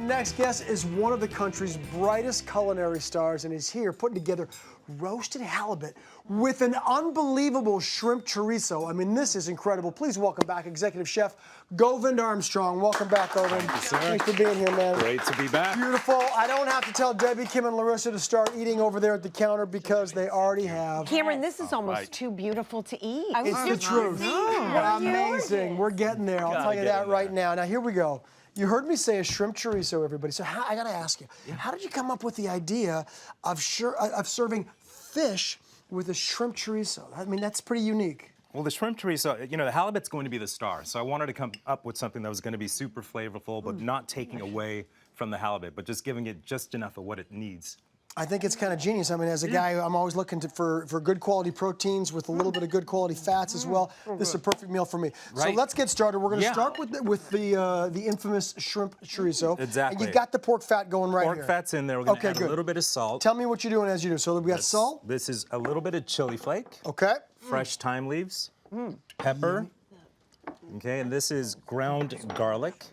next guest is one of the country's brightest culinary stars, and he's here putting together roasted halibut with an unbelievable shrimp chorizo. I mean, this is incredible. Please welcome back Executive Chef Govind Armstrong. Welcome back, Govind. Thank you, sir. Thanks for being here, man. Great to be back. Beautiful. I don't have to tell Debbie, Kim, and Larissa to start eating over there at the counter because they already have. Cameron, this is almost too beautiful to eat. It's the truth. Amazing. We're getting there. I'll tell you that right now. Now, here we go. You heard me say a shrimp chorizo, everybody. So I got to ask you, how did you come up with the idea of serving fish with a shrimp chorizo? I mean, that's pretty unique. Well, the shrimp chorizo, you know, the halibut's going to be the star. So I wanted to come up with something that was going to be super flavorful, but not taking away from the halibut, but just giving it just enough of what it needs. I think it's kind of genius. I mean, as a guy, I'm always looking for good quality proteins with a little bit of good quality fats as well. This is a perfect meal for me. Right. So let's get started. We're going to start with the infamous shrimp chorizo. Exactly. And you've got the pork fat going right here. Pork fat's in there. We're going to add a little bit of salt. Tell me what you're doing as you do. So we got salt. This is a little bit of chili flake. Okay. Fresh thyme leaves. Pepper. Okay, and this is ground garlic.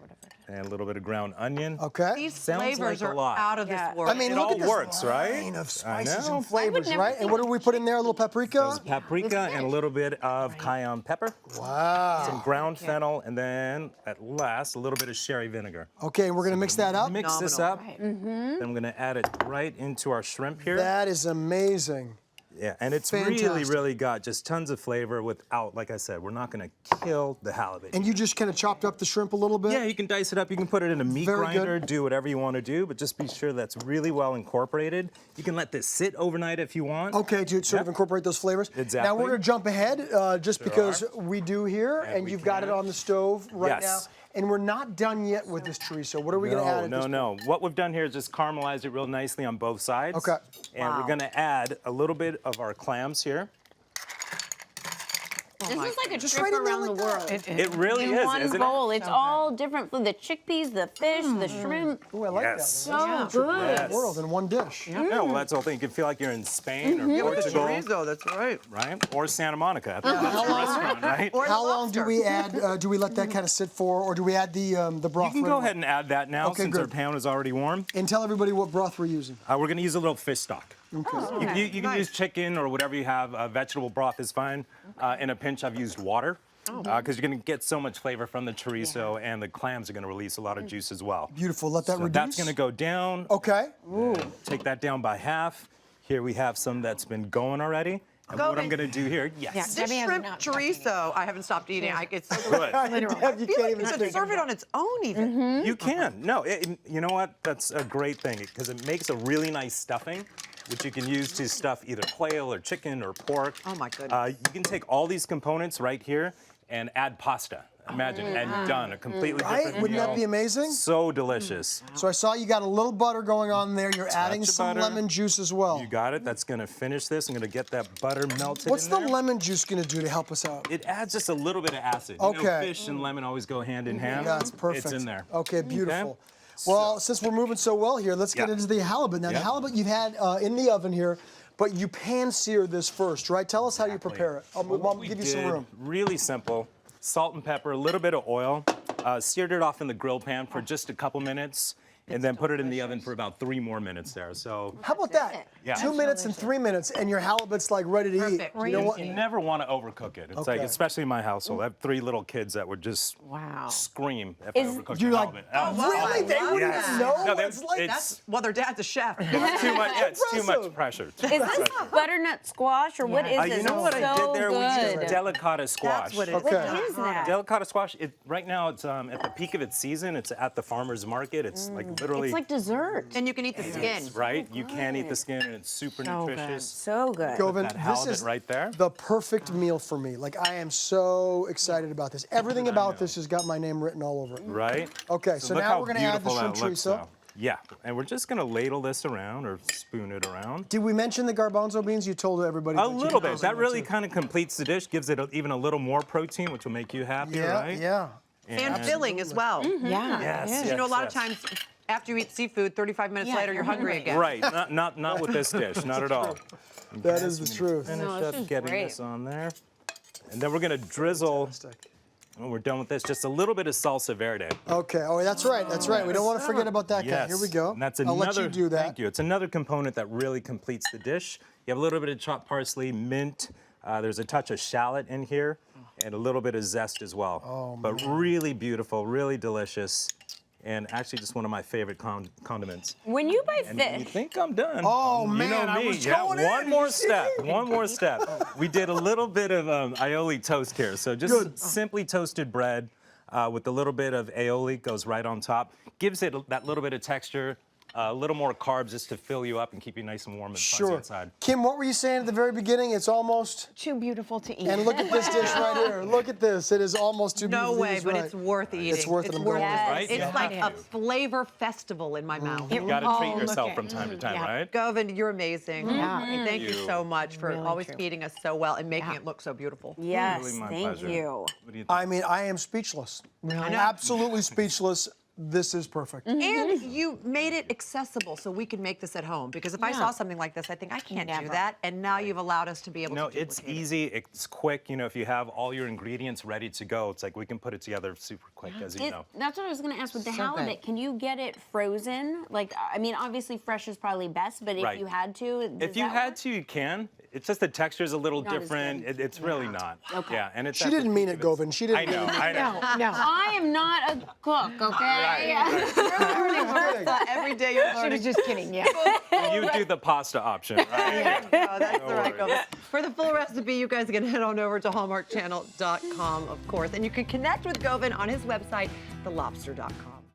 And a little bit of ground onion. Okay. These Sounds flavors like a are lot. out of this world. I mean, It look all at this works, right? line of I spices know. and flavors, never right? And what do we put in there? A little paprika? There's paprika and a little bit of cayenne pepper. Wow. Some ground fennel, and then at last, a little bit of sherry vinegar. Okay, and we're going to mix that up? Mix this up, then we're gonna add it right into our shrimp here. That is amazing. Yeah, and it's Fantastic. really got just tons of flavor without, like I said, we're not gonna kill the halibut. And you just kind of chopped up the shrimp a little bit? Yeah, you can dice it up, you can put it in a meat Very grinder, good. do whatever you wanna do, but just be sure that's really well incorporated. You can let this sit overnight if you want. Okay, to sort of incorporate those flavors. Exactly. Now we're going to jump ahead just because we do here, and we you've got it can. on the stove right now. Yes. And we're not done yet with this chorizo. What are we going to add at this point? No. What we've done here is just caramelize it real nicely on both sides. Okay. And we're gonna add a little bit of our clams here. This is like a Just trip right in there around the like that. world. It really In is, one isn't bowl. it? It's all different food. The chickpeas, the fish, the shrimp. Ooh, I like Yes. that. So good. Yes. World in one dish. Yeah, well, that's the whole thing. You can feel like you're in Spain or With the Portugal, chorizo, that's right. right? Or Santa Monica at the restaurant, right? Or How the long do lobster. we add? Do we let that kind of sit for, or do we add the broth? You can right go away? ahead and add that now Okay, since good. our pan is already warm. And tell everybody what broth we're using. We're gonna use a little fish stock. Okay. You can use chicken or whatever you have. Vegetable broth is fine. In a pinch, I've used water. Because you're going to get so much flavor from the chorizo, and the clams are going to release a lot of juice as well. Beautiful. Let that So reduce. that's going to go down. Okay. Take that down by half. Here we have some that's been going already. And what I'm Govind. going to do here, yes. This Debbie has shrimp not chorizo, I haven't stopped eating. It's so Good. I Deb, you feel can't like even you could speak. serve it on its own even. You can. No, you know what? That's a great thing because it makes a really nice stuffing, which you can use to stuff either quail or chicken or pork. Oh, my goodness. You can take all these components right here and add pasta. Imagine, and done. A completely Right? different Wouldn't that meal. be amazing? So delicious. So I saw you got a little butter going on there. You're adding of some butter. lemon juice as well. You got it. That's going to finish this. I'm going to get that butter melted What's in the there. lemon juice going to do to help us out? It adds just a little bit of acid. You know, Okay. fish and lemon always go hand in hand. That's perfect. It's in there. Okay, beautiful. Okay. Well, since we're moving so well here, let's get Yeah. into the halibut. Now, the Yeah. halibut you've had in the oven here, but you pan-sear this first, right? Tell us how you prepare it. I'll give you some room. Really simple. Salt and pepper, a little bit of oil. Seared it off in the grill pan for just a couple minutes, and then put it in the oven for about 3 more minutes there. So How about that? Yeah. 2 minutes and 3 minutes, and your halibut's like ready to Perfect. eat. You know what? you never want to overcook it. It's like, Okay. especially in my household, I have 3 little kids that would just Wow. scream if Is- I overcooked You're the like, halibut. really? They wouldn't Yes. even know? No, It's like it's Well, their dad's a chef. too much. Yeah, it's too much impressive. pressure. Is this butternut squash or what is You this? know what It's I so did there? We good. used delicata squash. That's what it is. Okay. What is that? Delicata squash. Right now, it's at the peak of its season. It's at the farmer's market. It's like literally It's like dessert. And you can eat the skin. right. You can eat the skin, and it's super nutritious. So good. Govind, That this halibut is right there. the perfect meal for me. Like, I am so excited about this. Everything about this has got my name written all over it. Right. Okay, so look now how we're gonna add the beautiful shrimp that looks chorizo. now. Yeah, and we're just gonna ladle this around or spoon it around. Did we mention the garbanzo beans? You told everybody. A but you little didn't bit. That too. really kind of completes the dish. Gives it even a little more protein, which will make you happier, Yeah, right? yeah. And filling as well. Yeah. Yes. You know, a lot of yes. times after you eat seafood, 35 minutes later, you're hungry again. Right. Not with this dish. Not at all. That is the truth. Finish No, this up is getting great. this on there. And then we're going to drizzle Fantastic. When we're done with this, just a little bit of salsa verde. Okay. Oh, that's right. That's right. We don't want to forget about that guy. Yes. Here we go. And that's I'll another, let you do that. Thank you. It's another component that really completes the dish. You have a little bit of chopped parsley, mint. There's a touch of shallot in here, and a little bit of zest as well. Oh, but really beautiful, really delicious, and actually just one of my favorite condiments. When you buy And you fish, think I'm done? Oh, you man, know I me. was Yeah, going in. one more step. One more step. We did a little bit of aioli toast here, so just Good. simply toasted bread with a little bit of aioli goes right on top. Gives it that little bit of texture. A little more carbs just to fill you up and keep you nice and warm and fuzzy Sure. inside. Kim, what were you saying at the very beginning? It's almost. Too beautiful to eat. And look at this dish right here. Look at this. It is almost too No beautiful. way, He's but right. it's worth eating. It's worth it. I'm going Yes. with Right? It's You like have a to. flavor festival in my mouth. You got to treat look yourself at- from time to time, yeah. right? Govind, you're amazing. Thank you so much for Really always true. feeding us so well and making it look so beautiful. yes, Really my thank pleasure. you. What do you think? I mean, I am speechless. Really? Absolutely speechless. This is perfect. And you made it accessible so we can make this at home. Because if I saw something like this, I think I can't do Never. that. And now you've allowed us to be able No, to it's duplicate it. easy, it's quick. You know, if you have all your ingredients ready to go, it's like we can put it together super quick, as you know. That's what I was going to ask with the So halibut. good. Can you get it frozen? Like, I mean, obviously fresh is probably best, but if Right. you had to, does If you that had work? to, you can. It's just the texture's a little Not as different. good. It's really not. Okay. Yeah, and it's She at the didn't mean peak it, of its- Govind. She didn't I know, mean it. I know. No. I am not a cook, okay? Every day you're She learning. was just kidding, yeah. You do the pasta option, right? Oh, that's the right worries. Govind. For the full recipe, you guys can head on over to hallmarkchannel.com, of course. And you can connect with Govind on his website, thelobster.com.